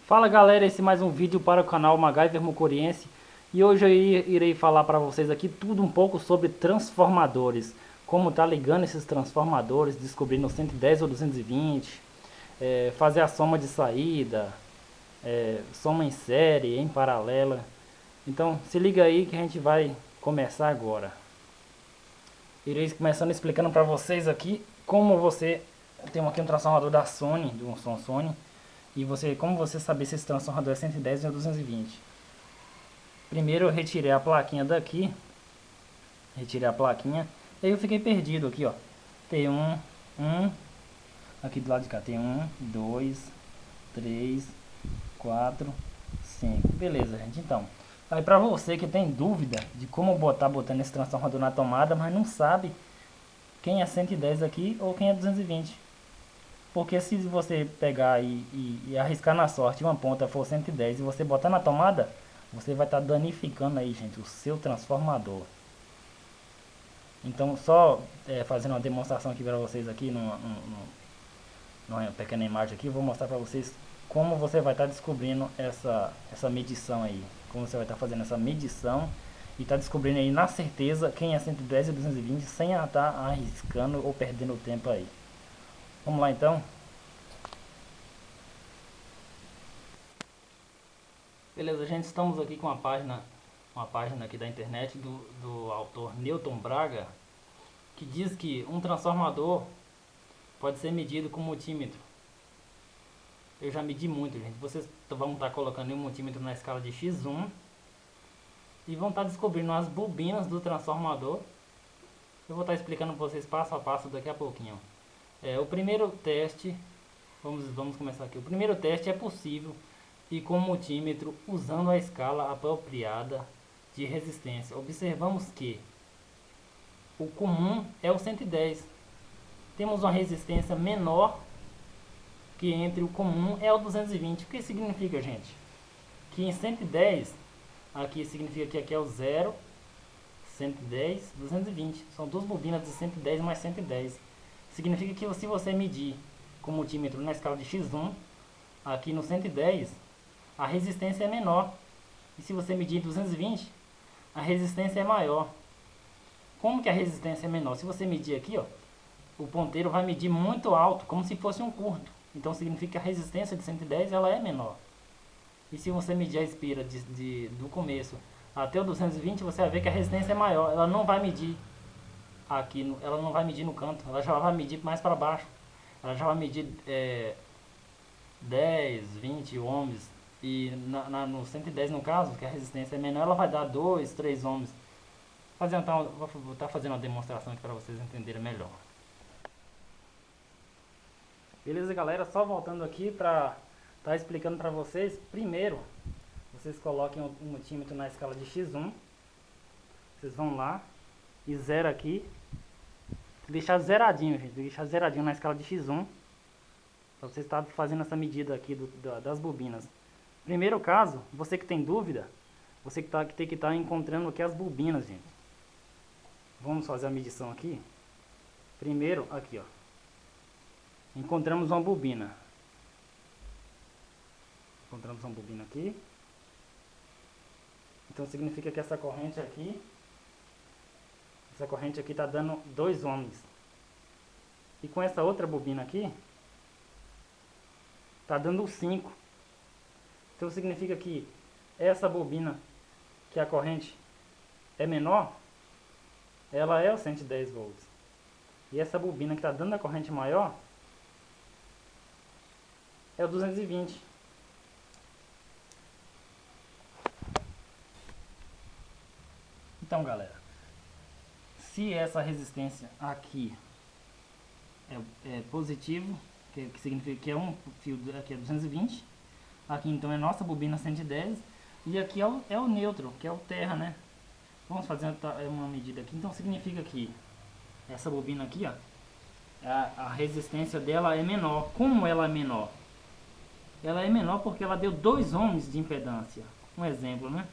Fala galera, esse é mais um vídeo para o canal MacGyver Mucuriense. E hoje eu irei falar para vocês aqui tudo um pouco sobre transformadores. Como tá ligando esses transformadores, descobrindo 110 ou 220, fazer a soma de saída, soma em série, em paralela. Então se liga aí que a gente vai começar agora. Irei começando explicando para vocês aqui como você tem aqui um transformador da Sony, de um som Sony. E como você saber se esse transformador é 110 ou 220? Primeiro eu retirei a plaquinha daqui. Retirei a plaquinha. E aí eu fiquei perdido aqui, ó. Tem aqui do lado de cá tem 2, 3, 4, 5. Beleza, gente. Então, aí pra você que tem dúvida de como botando esse transformador na tomada, mas não sabe quem é 110 aqui ou quem é 220. Porque se você pegar e arriscar na sorte, uma ponta for 110 e você botar na tomada, você vai estar danificando aí, gente, o seu transformador. Então, só fazendo uma demonstração aqui para vocês aqui, numa pequena imagem aqui, eu vou mostrar para vocês como você vai estar descobrindo essa medição aí. Como você vai estar fazendo essa medição e está descobrindo aí na certeza quem é 110 e 220 sem estar arriscando ou perdendo tempo aí. Vamos lá então. Beleza, gente, estamos aqui com uma página aqui da internet do autor Newton Braga, que diz que um transformador pode ser medido com multímetro. Eu já medi muito, gente. Vocês vão estar colocando um multímetro na escala de X1 e vão estar descobrindo as bobinas do transformador. Eu vou estar explicando para vocês passo a passo daqui a pouquinho. O primeiro teste, vamos começar aqui. O primeiro teste é possível e com multímetro usando a escala apropriada de resistência. Observamos que o comum é o 110. Temos uma resistência menor que entre o comum é o 220. O que significa, gente? Que em 110, aqui significa que aqui é o 0, 110, 220. São duas bobinas de 110 mais 110. Significa que se você medir com multímetro na escala de X1, aqui no 110, a resistência é menor. E se você medir 220, a resistência é maior. Como que a resistência é menor? Se você medir aqui, ó, o ponteiro vai medir muito alto, como se fosse um curto. Então significa que a resistência de 110 ela é menor. E se você medir a espira do começo até o 220, você vai ver que a resistência é maior. Ela não vai medir aqui, ela não vai medir no canto, ela já vai medir mais para baixo. Ela já vai medir 10, 20 ohms. E no 110 no caso, que a resistência é menor, ela vai dar 2, 3 ohms. Vou estar fazendo uma demonstração aqui para vocês entenderem melhor. Beleza, galera? Só voltando aqui para estar explicando para vocês. Primeiro, vocês coloquem o multímetro na escala de X1. Vocês vão lá e zero aqui. Deixar zeradinho, gente. Deixar zeradinho na escala de X1. Para você estar fazendo essa medida aqui das bobinas. Primeiro caso, você que tem dúvida, você que tem que estar encontrando aqui as bobinas, gente. Vamos fazer a medição aqui. Primeiro, aqui, ó. Encontramos uma bobina. Encontramos uma bobina aqui. Então significa que essa corrente aqui está dando 2 ohms. E com essa outra bobina aqui, está dando 5. Então significa que essa bobina, que a corrente é menor, ela é o 110 volts. E essa bobina que está dando a corrente maior é o 220. Então, galera, se essa resistência aqui é positivo, que significa que é um fio aqui é 220, aqui então é nossa bobina 110 e aqui é o neutro, que é o terra, né? Vamos fazer uma medida aqui. Então significa que essa bobina aqui, ó, a resistência dela é menor. Como ela é menor? Ela é menor porque ela deu 2 ohms de impedância. Um exemplo, né?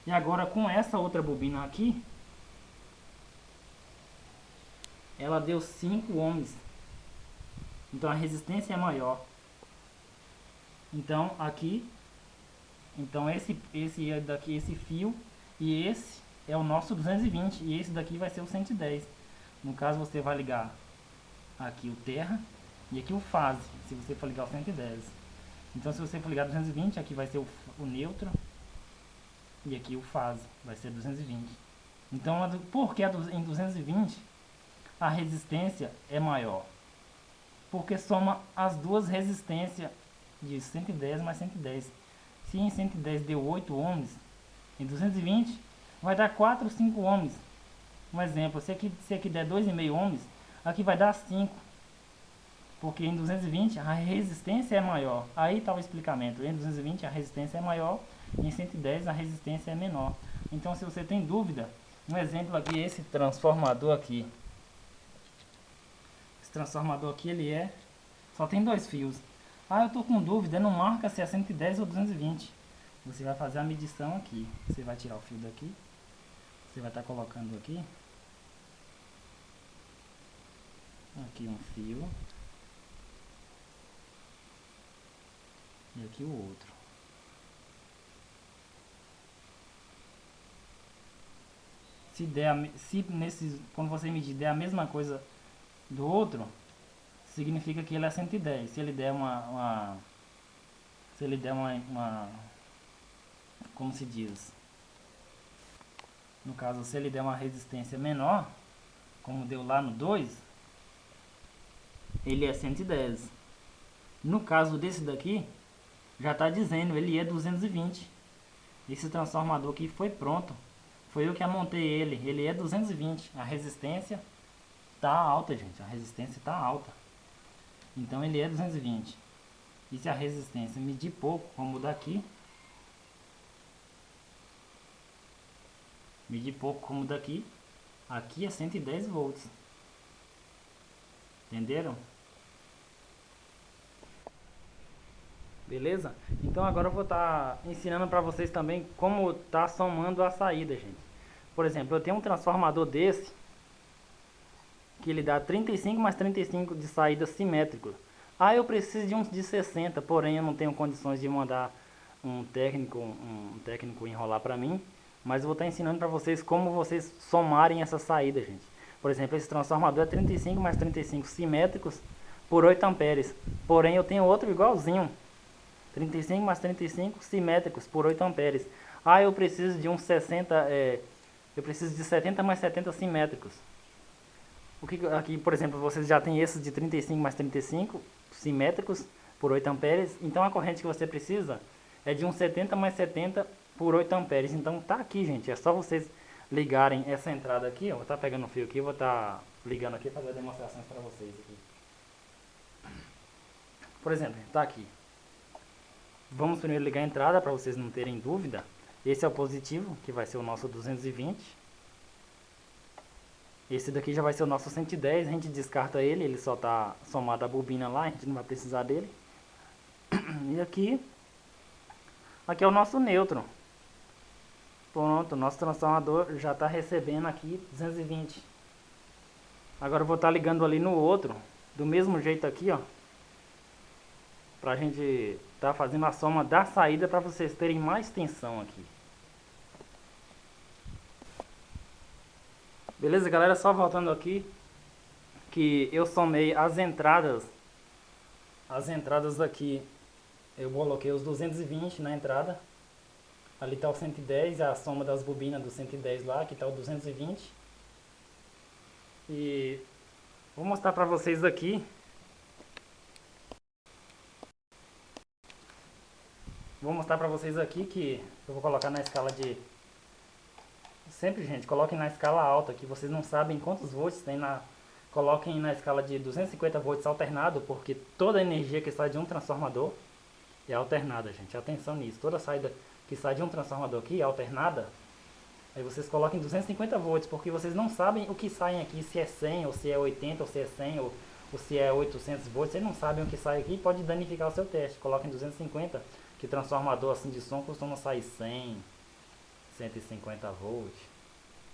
E agora com essa outra bobina aqui, ela deu 5 ohms. Então a resistência é maior. Então aqui, então esse daqui, esse fio, e esse é o nosso 220 e esse daqui vai ser o 110. No caso você vai ligar aqui o terra e aqui o fase, se você for ligar o 110. Então se você for ligar 220, aqui vai ser o neutro e aqui o fase, vai ser 220. Então por que em 220 a resistência é maior? Porque soma as duas resistências de 110 mais 110. Se em 110 deu 8 ohms, em 220 vai dar 4 ou 5 ohms. Um exemplo, se aqui der 2,5 ohms, aqui vai dar 5. Porque em 220 a resistência é maior. Aí está o explicamento. Em 220 a resistência é maior, em 110 a resistência é menor. Então se você tem dúvida, um exemplo aqui, esse transformador aqui. Esse transformador aqui, ele só tem 2 fios. Ah, eu tô com dúvida, não marca se é 110 ou 220. Você vai fazer a medição aqui. Você vai tirar o fio daqui. Você vai estar colocando aqui. Aqui um fio. E aqui o outro. Quando você medir der a mesma coisa do outro, significa que ele é 110. Se ele der como se diz? No caso, se ele der uma resistência menor, como deu lá no 2, ele é 110. No caso desse daqui, já está dizendo, ele é 220. Esse transformador aqui foi pronto. Foi eu que montei ele. Ele é 220. A resistência está alta, gente. A resistência está alta. Então ele é 220. E se a resistência medir pouco, como daqui. Medir pouco como daqui. Aqui é 110 volts. Entenderam? Beleza? Então agora eu vou estar ensinando para vocês também como tá somando a saída, gente. Por exemplo, eu tenho um transformador desse que ele dá 35 mais 35 de saída simétrico. Ah, eu preciso de uns de 60, porém eu não tenho condições de mandar um técnico enrolar para mim, mas eu vou estar ensinando para vocês como vocês somarem essa saída, gente. Por exemplo, esse transformador é 35 mais 35 simétricos por 8 amperes. Porém eu tenho outro igualzinho. 35 mais 35 simétricos por 8 amperes. Ah, eu preciso de uns 60, eu preciso de 70 mais 70 simétricos. Aqui, por exemplo, vocês já tem esses de 35 mais 35 simétricos por 8 amperes. Então a corrente que você precisa é de uns 70 mais 70 por 8 amperes. Então tá aqui, gente. É só vocês ligarem essa entrada aqui. Eu vou estar pegando o fio aqui, vou estar ligando aqui para fazer demonstrações para vocês aqui. Por exemplo, tá aqui. Vamos primeiro ligar a entrada para vocês não terem dúvida. Esse é o positivo, que vai ser o nosso 220. Esse daqui já vai ser o nosso 110, a gente descarta ele só está somado a bobina lá, a gente não vai precisar dele. E aqui é o nosso neutro. Pronto, o nosso transformador já está recebendo aqui 220. Agora eu vou estar ligando ali no outro, do mesmo jeito aqui, ó. Pra gente tá fazendo a soma da saída para vocês terem mais tensão aqui. Beleza, galera? Só voltando aqui, que eu somei as entradas. As entradas aqui, eu coloquei os 220 na entrada. Ali tá o 110, a soma das bobinas do 110 lá, aqui tá o 220. E vou mostrar pra vocês aqui. Vou mostrar pra vocês aqui que eu vou colocar na escala de... Sempre, gente, coloquem na escala alta, que vocês não sabem quantos volts tem na... Coloquem na escala de 250 volts alternado, porque toda a energia que sai de um transformador é alternada, gente. Atenção nisso. Toda saída que sai de um transformador aqui é alternada. Aí vocês coloquem 250 volts, porque vocês não sabem o que sai aqui, se é 100, ou se é 80, ou se é 100, ou se é 800 volts. Vocês não sabem o que sai aqui, pode danificar o seu teste. Coloquem 250, que transformador assim de som costuma sair 100, 150 volts.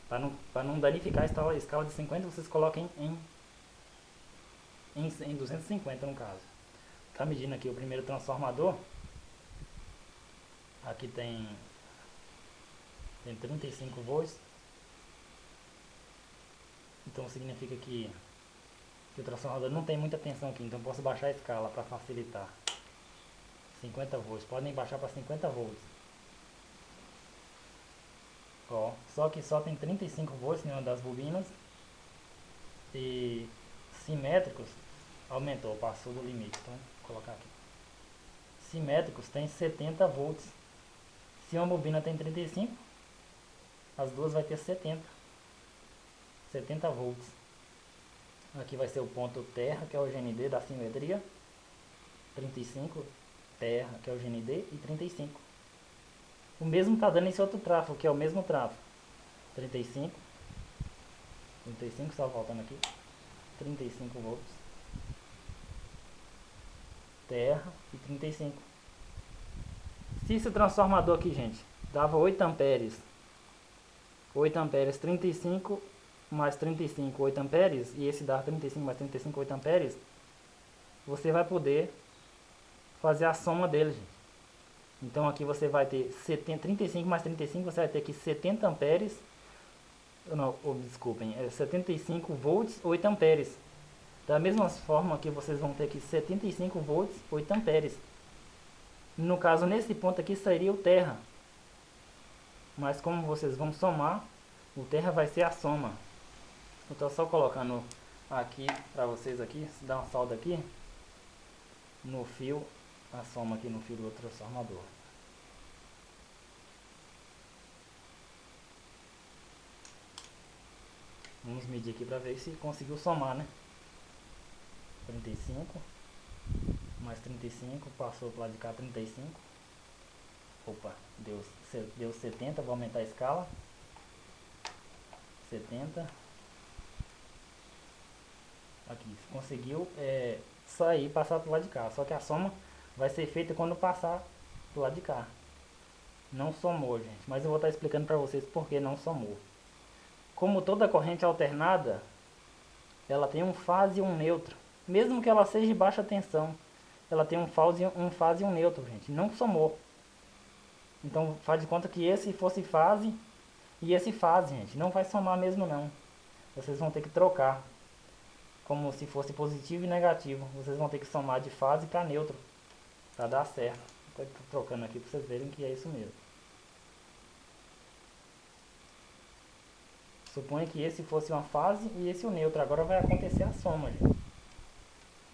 Para não danificar a escala de 50, vocês coloquem em 250 no caso. Tá medindo aqui o primeiro transformador. Aqui tem 35 volts. Então significa que o transformador não tem muita tensão aqui. Então posso baixar a escala para facilitar. 50 volts. Podem baixar para 50 volts. Ó, só que só tem 35 volts em uma das bobinas. E simétricos aumentou, passou do limite. Então vou colocar aqui. Simétricos tem 70 volts. Se uma bobina tem 35, as duas vai ter 70 volts. Aqui vai ser o ponto terra, que é o GND da simetria. 35 terra, que é o GND, e 35. O mesmo está dando esse outro trafo, que é o mesmo trafo. 35, só voltando aqui. 35 volts. Terra e 35. Se esse transformador aqui, gente, dava 8 amperes. 8 amperes, 35 mais 35, 8 amperes. E esse dá 35 mais 35, 8 amperes. Você vai poder fazer a soma deles, gente. Então aqui você vai ter 35 mais 35, você vai ter aqui 70 amperes. Não, desculpem, 75 volts, 8 amperes. Da mesma forma que vocês vão ter aqui 75 volts, 8 amperes. No caso, nesse ponto aqui seria o terra. Mas como vocês vão somar, o terra vai ser a soma. Eu estou só colocando aqui para vocês aqui, se dá uma solda aqui no fio, a soma aqui no fio do transformador. Vamos medir aqui para ver se conseguiu somar, né? 35 mais 35, passou para lá de cá 35. Opa, deu 70, vou aumentar a escala. 70. Aqui, conseguiu sair, passar para o lado de cá. Só que a soma vai ser feita quando passar para o lado de cá. Não somou, gente. Mas eu vou estar explicando para vocês por que não somou. Como toda corrente alternada, ela tem um fase e um neutro. Mesmo que ela seja de baixa tensão, ela tem um fase e um neutro, gente. Não somou. Então faz de conta que esse fosse fase e esse fase, gente. Não vai somar mesmo não. Vocês vão ter que trocar. Como se fosse positivo e negativo. Vocês vão ter que somar de fase para neutro. Para dar certo. Estou trocando aqui para vocês verem que é isso mesmo. Suponha que esse fosse uma fase e esse o neutro. Agora vai acontecer a soma, gente.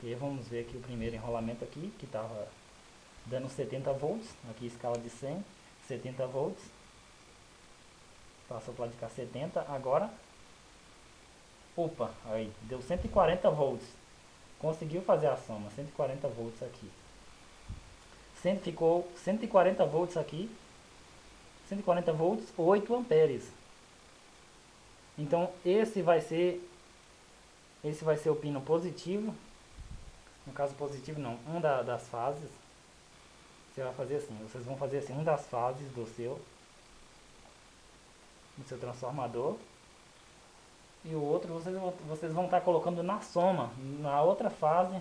E vamos ver aqui o primeiro enrolamento aqui, que estava dando 70 volts. Aqui escala de 100, 70 volts. Passou para lá de cá 70. Agora, opa, aí, deu 140 volts. Conseguiu fazer a soma, 140 volts aqui. Ficou 140 volts aqui. 140 volts, 8 amperes. Então esse vai ser o pino positivo. No caso positivo não, das fases. Você vai fazer assim, vocês vão fazer assim, das fases do seu transformador. E o outro vocês vão estar colocando na soma, na outra fase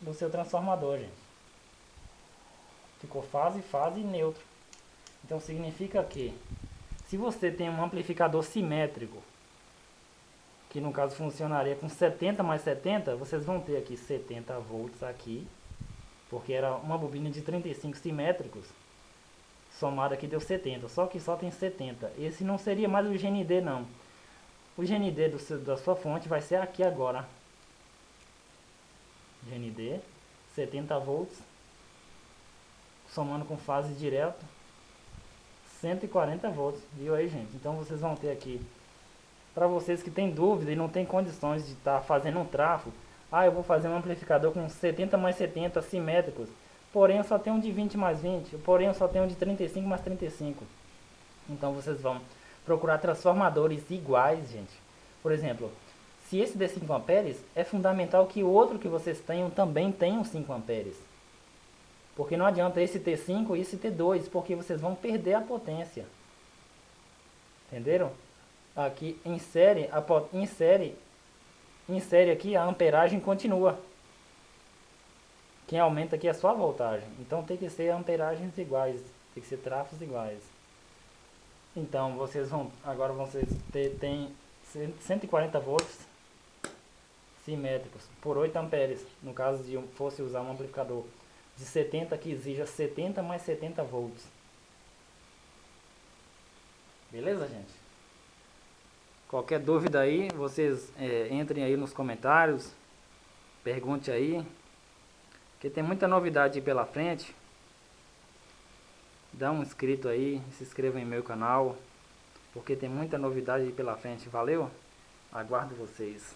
do seu transformador, gente. Ficou fase e neutro. Então significa que se você tem um amplificador simétrico, que no caso funcionaria com 70 mais 70, vocês vão ter aqui 70 volts aqui, porque era uma bobina de 35 simétricos, somado aqui deu 70, só que só tem 70. Esse não seria mais o GND não. O GND da sua fonte vai ser aqui agora. GND, 70 volts, somando com fase direto, 140 volts, viu aí, gente? Então vocês vão ter aqui, para vocês que tem dúvida e não tem condições de estar fazendo um trafo, eu vou fazer um amplificador com 70 mais 70 simétricos, porém eu só tenho um de 20 mais 20, porém eu só tenho um de 35 mais 35. Então vocês vão procurar transformadores iguais, gente. Por exemplo, se esse der 5 amperes, é fundamental que o outro que vocês tenham também tenha 5 amperes. Porque não adianta esse ter 5 e esse ter 2, porque vocês vão perder a potência. Entenderam? Aqui insere aqui a amperagem continua. Quem aumenta aqui é só a voltagem. Então tem que ser amperagens iguais, tem que ser trafos iguais. Então agora vocês tem 140 volts simétricos por 8 amperes. No caso de fosse usar um amplificador de 70 que exija 70 mais 70 volts. Beleza, gente? Qualquer dúvida aí, vocês entrem aí nos comentários, pergunte aí, que tem muita novidade aí pela frente. Dá um inscrito aí, se inscreva em meu canal, porque tem muita novidade aí pela frente. Valeu? Aguardo vocês.